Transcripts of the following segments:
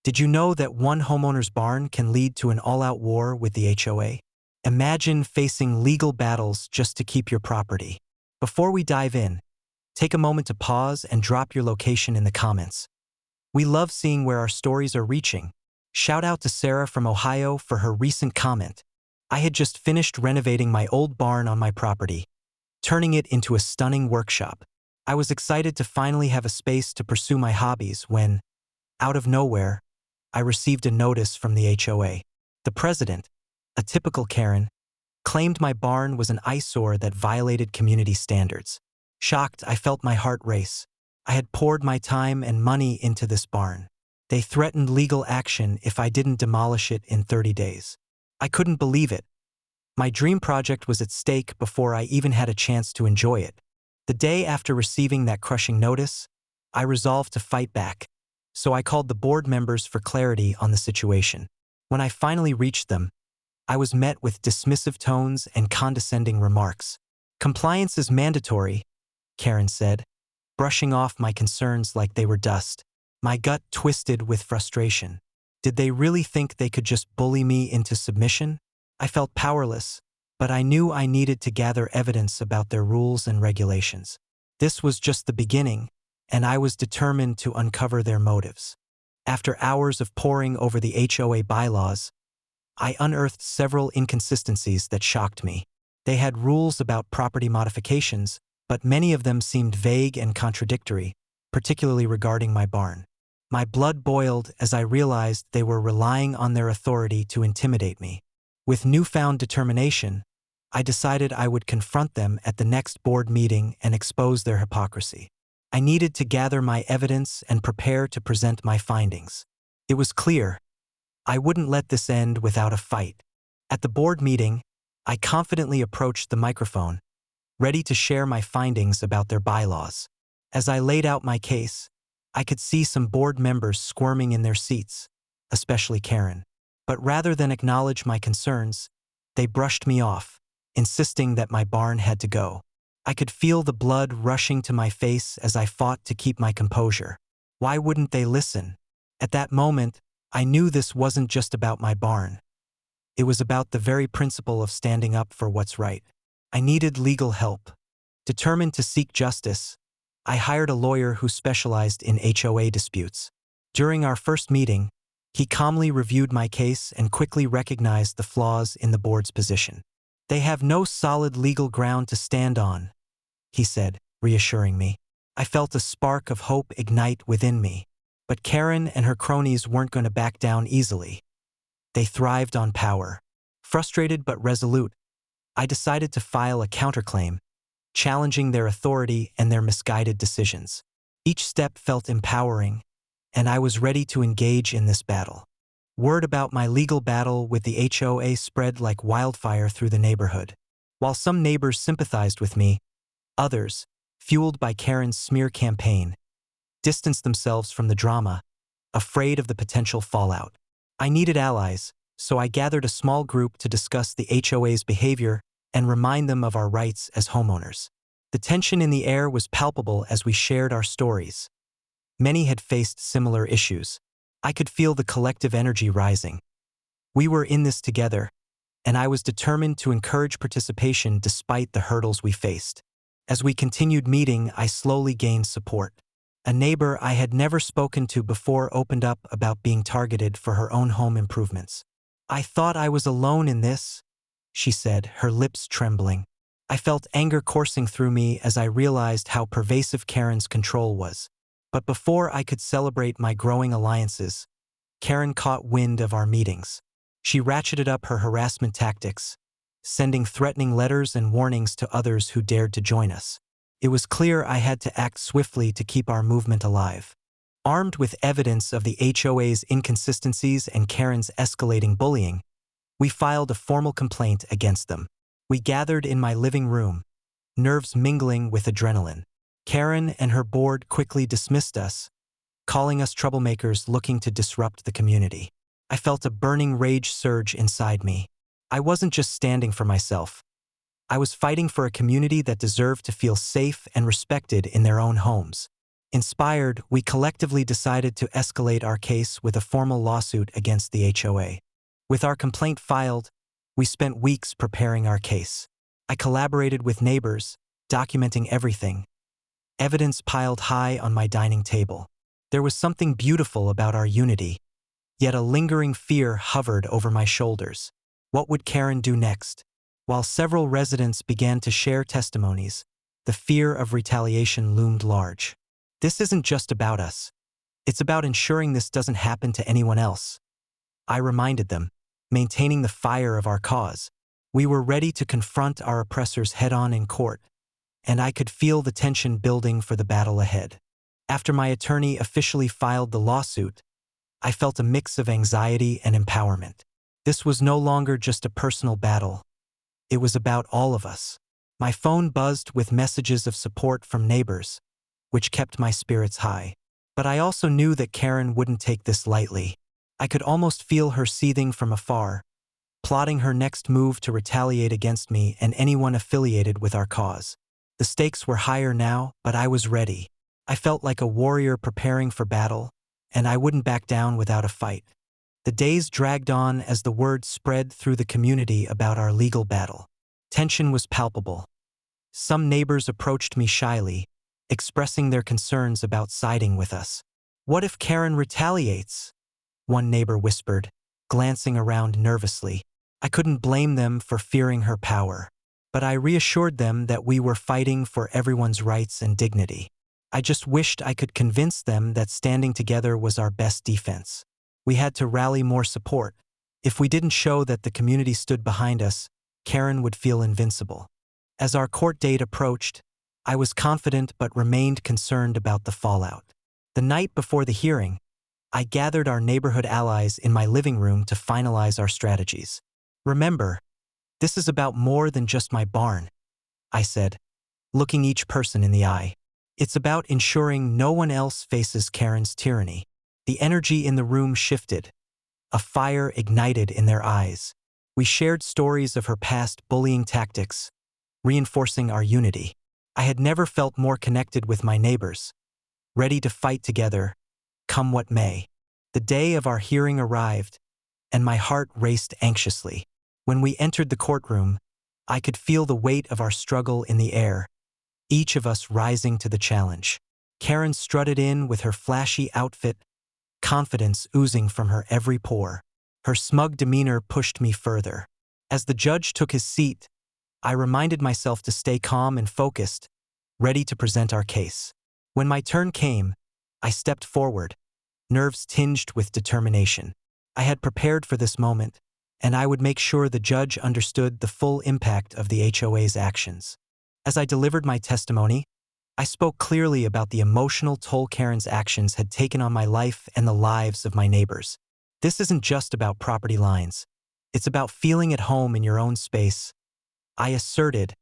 Did you know that one homeowner's barn can lead to an all-out war with the HOA? Imagine facing legal battles just to keep your property. Before we dive in, take a moment to pause and drop your location in the comments. We love seeing where our stories are reaching. Shout out to Sarah from Ohio for her recent comment. I had just finished renovating my old barn on my property, turning it into a stunning workshop. I was excited to finally have a space to pursue my hobbies when, out of nowhere, I received a notice from the HOA. The president, a typical Karen, claimed my barn was an eyesore that violated community standards. Shocked, I felt my heart race. I had poured my time and money into this barn. They threatened legal action if I didn't demolish it in 30 days. I couldn't believe it. My dream project was at stake before I even had a chance to enjoy it. The day after receiving that crushing notice, I resolved to fight back. So I called the board members for clarity on the situation. When I finally reached them, I was met with dismissive tones and condescending remarks. "Compliance is mandatory," Karen said, brushing off my concerns like they were dust. My gut twisted with frustration. Did they really think they could just bully me into submission? I felt powerless, but I knew I needed to gather evidence about their rules and regulations. This was just the beginning, and I was determined to uncover their motives. After hours of poring over the HOA bylaws, I unearthed several inconsistencies that shocked me. They had rules about property modifications, but many of them seemed vague and contradictory, particularly regarding my barn. My blood boiled as I realized they were relying on their authority to intimidate me. With newfound determination, I decided I would confront them at the next board meeting and expose their hypocrisy. I needed to gather my evidence and prepare to present my findings. It was clear I wouldn't let this end without a fight. At the board meeting, I confidently approached the microphone, ready to share my findings about their bylaws. As I laid out my case, I could see some board members squirming in their seats, especially Karen. But rather than acknowledge my concerns, they brushed me off, insisting that my barn had to go. I could feel the blood rushing to my face as I fought to keep my composure. Why wouldn't they listen? At that moment, I knew this wasn't just about my barn. It was about the very principle of standing up for what's right. I needed legal help. Determined to seek justice, I hired a lawyer who specialized in HOA disputes. During our first meeting, he calmly reviewed my case and quickly recognized the flaws in the board's position. "They have no solid legal ground to stand on," he said, reassuring me. I felt a spark of hope ignite within me. But Karen and her cronies weren't going to back down easily. They thrived on power. Frustrated but resolute, I decided to file a counterclaim, challenging their authority and their misguided decisions. Each step felt empowering, and I was ready to engage in this battle. Word about my legal battle with the HOA spread like wildfire through the neighborhood. While some neighbors sympathized with me, others, fueled by Karen's smear campaign, distanced themselves from the drama, afraid of the potential fallout. I needed allies, so I gathered a small group to discuss the HOA's behavior and remind them of our rights as homeowners. The tension in the air was palpable as we shared our stories. Many had faced similar issues. I could feel the collective energy rising. We were in this together, and I was determined to encourage participation despite the hurdles we faced. As we continued meeting, I slowly gained support. A neighbor I had never spoken to before opened up about being targeted for her own home improvements. "I thought I was alone in this," she said, her lips trembling. I felt anger coursing through me as I realized how pervasive Karen's control was. But before I could celebrate my growing alliances, Karen caught wind of our meetings. She ratcheted up her harassment tactics, sending threatening letters and warnings to others who dared to join us. It was clear I had to act swiftly to keep our movement alive. Armed with evidence of the HOA's inconsistencies and Karen's escalating bullying, we filed a formal complaint against them. We gathered in my living room, nerves mingling with adrenaline. Karen and her board quickly dismissed us, calling us troublemakers looking to disrupt the community. I felt a burning rage surge inside me. I wasn't just standing for myself. I was fighting for a community that deserved to feel safe and respected in their own homes. Inspired, we collectively decided to escalate our case with a formal lawsuit against the HOA. With our complaint filed, we spent weeks preparing our case. I collaborated with neighbors, documenting everything. Evidence piled high on my dining table. There was something beautiful about our unity, yet a lingering fear hovered over my shoulders. What would Karen do next? While several residents began to share testimonies, the fear of retaliation loomed large. This isn't just about us. It's about ensuring this doesn't happen to anyone else. I reminded them, maintaining the fire of our cause. We were ready to confront our oppressors head-on in court, and I could feel the tension building for the battle ahead. After my attorney officially filed the lawsuit, I felt a mix of anxiety and empowerment. This was no longer just a personal battle. It was about all of us. My phone buzzed with messages of support from neighbors, which kept my spirits high. But I also knew that Karen wouldn't take this lightly. I could almost feel her seething from afar, plotting her next move to retaliate against me and anyone affiliated with our cause. The stakes were higher now, but I was ready. I felt like a warrior preparing for battle, and I wouldn't back down without a fight. The days dragged on as the word spread through the community about our legal battle. Tension was palpable. Some neighbors approached me shyly, expressing their concerns about siding with us. "What if Karen retaliates?" one neighbor whispered, glancing around nervously. I couldn't blame them for fearing her power, but I reassured them that we were fighting for everyone's rights and dignity. I just wished I could convince them that standing together was our best defense. We had to rally more support. If we didn't show that the community stood behind us, Karen would feel invincible. As our court date approached, I was confident but remained concerned about the fallout. The night before the hearing, I gathered our neighborhood allies in my living room to finalize our strategies. "Remember, this is about more than just my barn," I said, looking each person in the eye. "It's about ensuring no one else faces Karen's tyranny." The energy in the room shifted. A fire ignited in their eyes. We shared stories of her past bullying tactics, reinforcing our unity. I had never felt more connected with my neighbors, ready to fight together, come what may. The day of our hearing arrived, and my heart raced anxiously. When we entered the courtroom, I could feel the weight of our struggle in the air, each of us rising to the challenge. Karen strutted in with her flashy outfit, confidence oozing from her every pore. Her smug demeanor pushed me further. As the judge took his seat, I reminded myself to stay calm and focused, ready to present our case. When my turn came, I stepped forward, nerves tinged with determination. I had prepared for this moment, and I would make sure the judge understood the full impact of the HOA's actions. As I delivered my testimony, I spoke clearly about the emotional toll Karen's actions had taken on my life and the lives of my neighbors. This isn't just about property lines. It's about feeling at home in your own space, I asserted,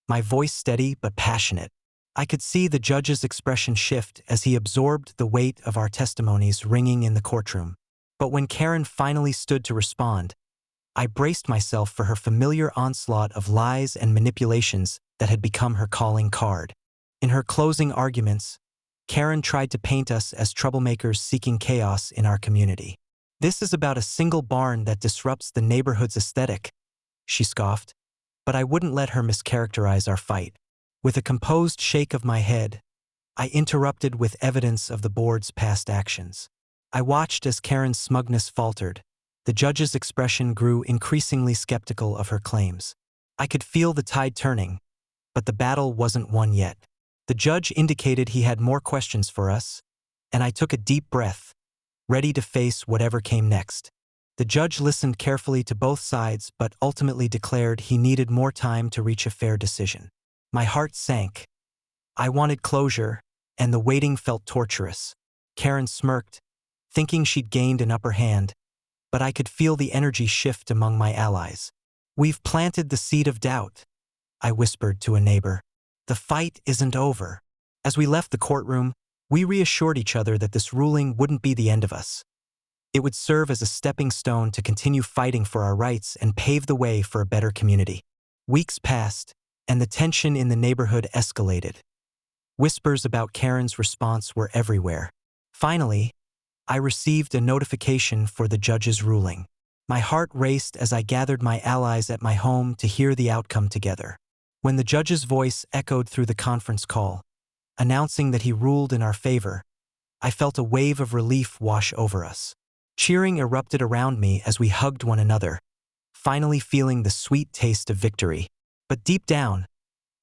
my voice steady but passionate. I could see the judge's expression shift as he absorbed the weight of our testimonies ringing in the courtroom. But when Karen finally stood to respond, I braced myself for her familiar onslaught of lies and manipulations that had become her calling card. In her closing arguments, Karen tried to paint us as troublemakers seeking chaos in our community. "This is about a single barn that disrupts the neighborhood's aesthetic," she scoffed, but I wouldn't let her mischaracterize our fight. With a composed shake of my head, I interrupted with evidence of the board's past actions. I watched as Karen's smugness faltered. The judge's expression grew increasingly skeptical of her claims. I could feel the tide turning, but the battle wasn't won yet. The judge indicated he had more questions for us, and I took a deep breath, ready to face whatever came next. The judge listened carefully to both sides but ultimately declared he needed more time to reach a fair decision. My heart sank. I wanted closure, and the waiting felt torturous. Karen smirked, thinking she'd gained an upper hand, but I could feel the energy shift among my allies. "We've planted the seed of doubt," I whispered to a neighbor. "The fight isn't over." As we left the courtroom, we reassured each other that this ruling wouldn't be the end of us. It would serve as a stepping stone to continue fighting for our rights and pave the way for a better community. Weeks passed, and the tension in the neighborhood escalated. Whispers about Karen's response were everywhere. Finally, I received a notification for the judge's ruling. My heart raced as I gathered my allies at my home to hear the outcome together. When the judge's voice echoed through the conference call, announcing that he ruled in our favor, I felt a wave of relief wash over us. Cheering erupted around me as we hugged one another, finally feeling the sweet taste of victory. But deep down,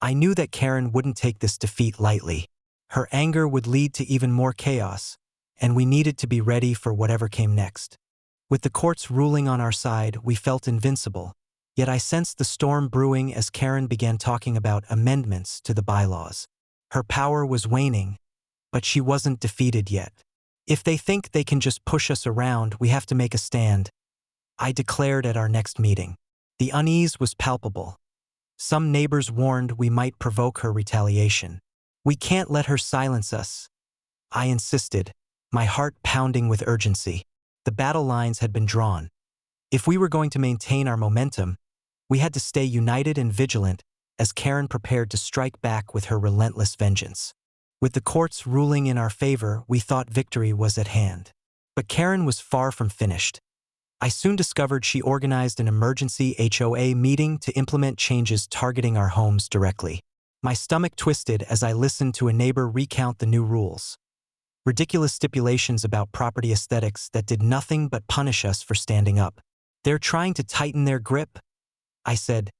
I knew that Karen wouldn't take this defeat lightly. Her anger would lead to even more chaos, and we needed to be ready for whatever came next. With the court's ruling on our side, we felt invincible. Yet I sensed the storm brewing as Karen began talking about amendments to the bylaws. Her power was waning, but she wasn't defeated yet. If they think they can just push us around, we have to make a stand, I declared at our next meeting. The unease was palpable. Some neighbors warned we might provoke her retaliation. We can't let her silence us, I insisted, my heart pounding with urgency. The battle lines had been drawn. If we were going to maintain our momentum, we had to stay united and vigilant as Karen prepared to strike back with her relentless vengeance. With the court's ruling in our favor, we thought victory was at hand. But Karen was far from finished. I soon discovered she organized an emergency HOA meeting to implement changes targeting our homes directly. My stomach twisted as I listened to a neighbor recount the new rules. Ridiculous stipulations about property aesthetics that did nothing but punish us for standing up. They're trying to tighten their grip, I said,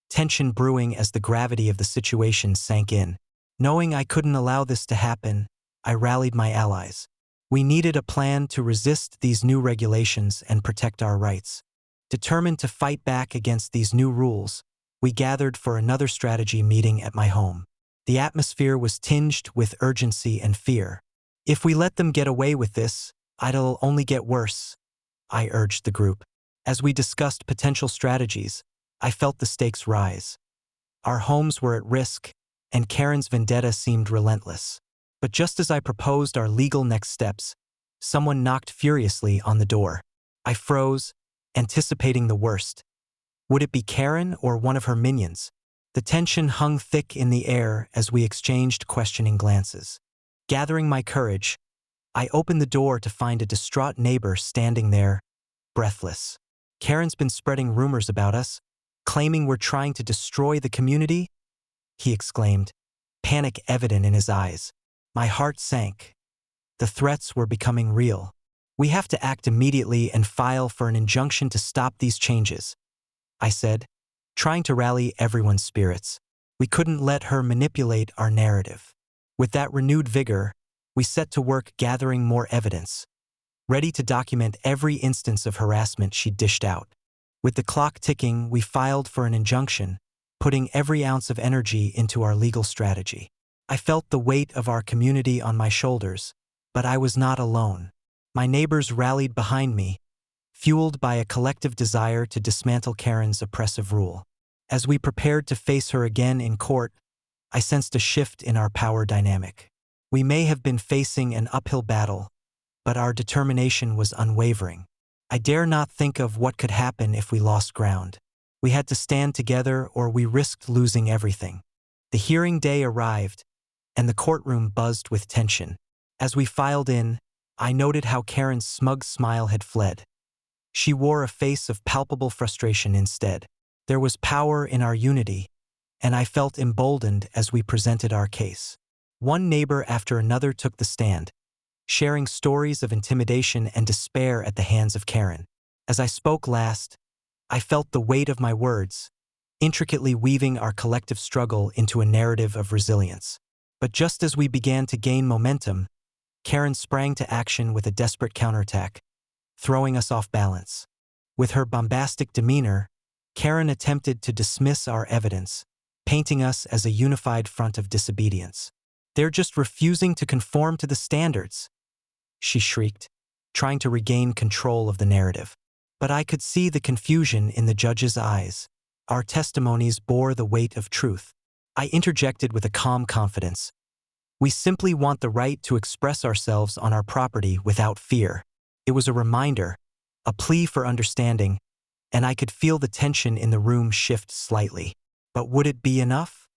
tension brewing as the gravity of the situation sank in. Knowing I couldn't allow this to happen, I rallied my allies. We needed a plan to resist these new regulations and protect our rights. Determined to fight back against these new rules, we gathered for another strategy meeting at my home. The atmosphere was tinged with urgency and fear. If we let them get away with this, it'll only get worse, I urged the group. As we discussed potential strategies, I felt the stakes rise. Our homes were at risk, and Karen's vendetta seemed relentless. But just as I proposed our legal next steps, someone knocked furiously on the door. I froze, anticipating the worst. Would it be Karen or one of her minions? The tension hung thick in the air as we exchanged questioning glances. Gathering my courage, I opened the door to find a distraught neighbor standing there, breathless. Karen's been spreading rumors about us, claiming we're trying to destroy the community, he exclaimed, panic evident in his eyes. My heart sank. The threats were becoming real. We have to act immediately and file for an injunction to stop these changes, I said, trying to rally everyone's spirits. We couldn't let her manipulate our narrative. With that renewed vigor, we set to work gathering more evidence, ready to document every instance of harassment she dished out. With the clock ticking, we filed for an injunction, putting every ounce of energy into our legal strategy. I felt the weight of our community on my shoulders, but I was not alone. My neighbors rallied behind me, fueled by a collective desire to dismantle Karen's oppressive rule. As we prepared to face her again in court, I sensed a shift in our power dynamic. We may have been facing an uphill battle, but our determination was unwavering. I dare not think of what could happen if we lost ground. We had to stand together or we risked losing everything. The hearing day arrived, and the courtroom buzzed with tension. As we filed in, I noted how Karen's smug smile had fled. She wore a face of palpable frustration instead. There was power in our unity, and I felt emboldened as we presented our case. One neighbor after another took the stand, sharing stories of intimidation and despair at the hands of Karen. As I spoke last, I felt the weight of my words, intricately weaving our collective struggle into a narrative of resilience. But just as we began to gain momentum, Karen sprang to action with a desperate counterattack, throwing us off balance. With her bombastic demeanor, Karen attempted to dismiss our evidence, painting us as a unified front of disobedience. They're just refusing to conform to the standards, she shrieked, trying to regain control of the narrative. But I could see the confusion in the judge's eyes. Our testimonies bore the weight of truth. I interjected with a calm confidence. We simply want the right to express ourselves on our property without fear. It was a reminder, a plea for understanding, and I could feel the tension in the room shift slightly. But would it be enough?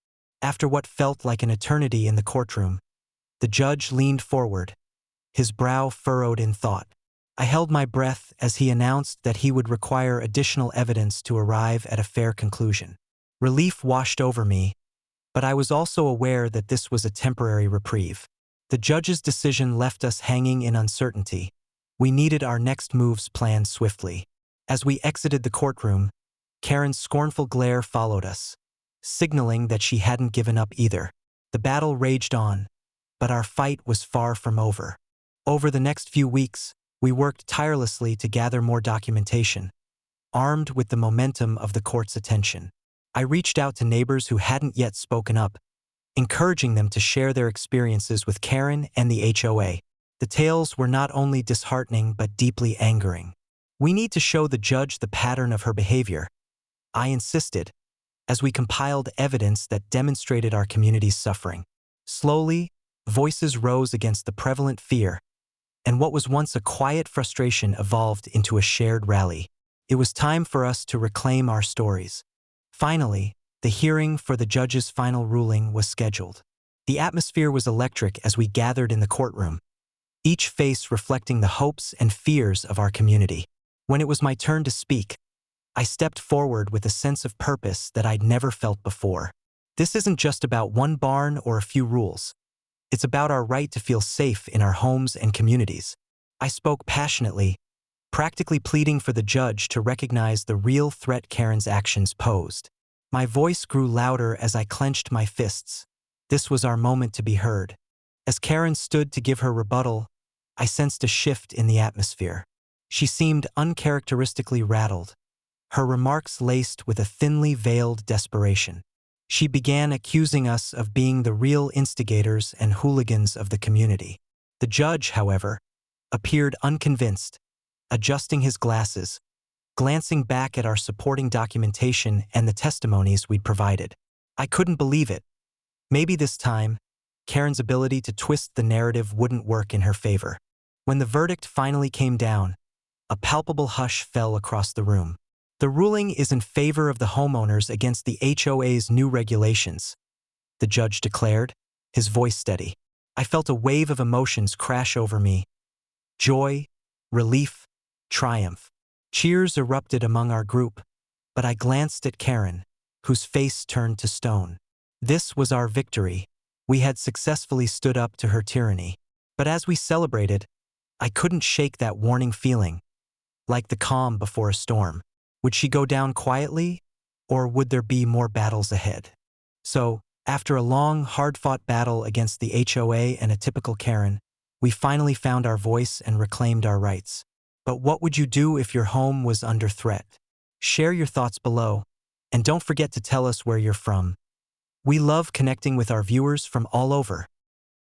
After what felt like an eternity in the courtroom, the judge leaned forward, his brow furrowed in thought. I held my breath as he announced that he would require additional evidence to arrive at a fair conclusion. Relief washed over me, but I was also aware that this was a temporary reprieve. The judge's decision left us hanging in uncertainty. We needed our next moves planned swiftly. As we exited the courtroom, Karen's scornful glare followed us, signaling that she hadn't given up either. The battle raged on, but our fight was far from over. Over the next few weeks, we worked tirelessly to gather more documentation, armed with the momentum of the court's attention. I reached out to neighbors who hadn't yet spoken up, encouraging them to share their experiences with Karen and the HOA. The tales were not only disheartening but deeply angering. We need to show the judge the pattern of her behavior, I insisted, as we compiled evidence that demonstrated our community's suffering. Slowly, voices rose against the prevalent fear, and what was once a quiet frustration evolved into a shared rally. It was time for us to reclaim our stories. Finally, the hearing for the judge's final ruling was scheduled. The atmosphere was electric as we gathered in the courtroom, each face reflecting the hopes and fears of our community. When it was my turn to speak, I stepped forward with a sense of purpose that I'd never felt before. This isn't just about one barn or a few rules. It's about our right to feel safe in our homes and communities. I spoke passionately, practically pleading for the judge to recognize the real threat Karen's actions posed. My voice grew louder as I clenched my fists. This was our moment to be heard. As Karen stood to give her rebuttal, I sensed a shift in the atmosphere. She seemed uncharacteristically rattled, her remarks laced with a thinly veiled desperation. She began accusing us of being the real instigators and hooligans of the community. The judge, however, appeared unconvinced, adjusting his glasses, glancing back at our supporting documentation and the testimonies we'd provided. I couldn't believe it. Maybe this time, Karen's ability to twist the narrative wouldn't work in her favor. When the verdict finally came down, a palpable hush fell across the room. The ruling is in favor of the homeowners against the HOA's new regulations, the judge declared, his voice steady. I felt a wave of emotions crash over me. Joy, relief, triumph. Cheers erupted among our group, but I glanced at Karen, whose face turned to stone. This was our victory. We had successfully stood up to her tyranny. But as we celebrated, I couldn't shake that warning feeling, like the calm before a storm. Would she go down quietly, or would there be more battles ahead? So, after a long, hard-fought battle against the HOA and a typical Karen, we finally found our voice and reclaimed our rights. But what would you do if your home was under threat? Share your thoughts below, and don't forget to tell us where you're from. We love connecting with our viewers from all over.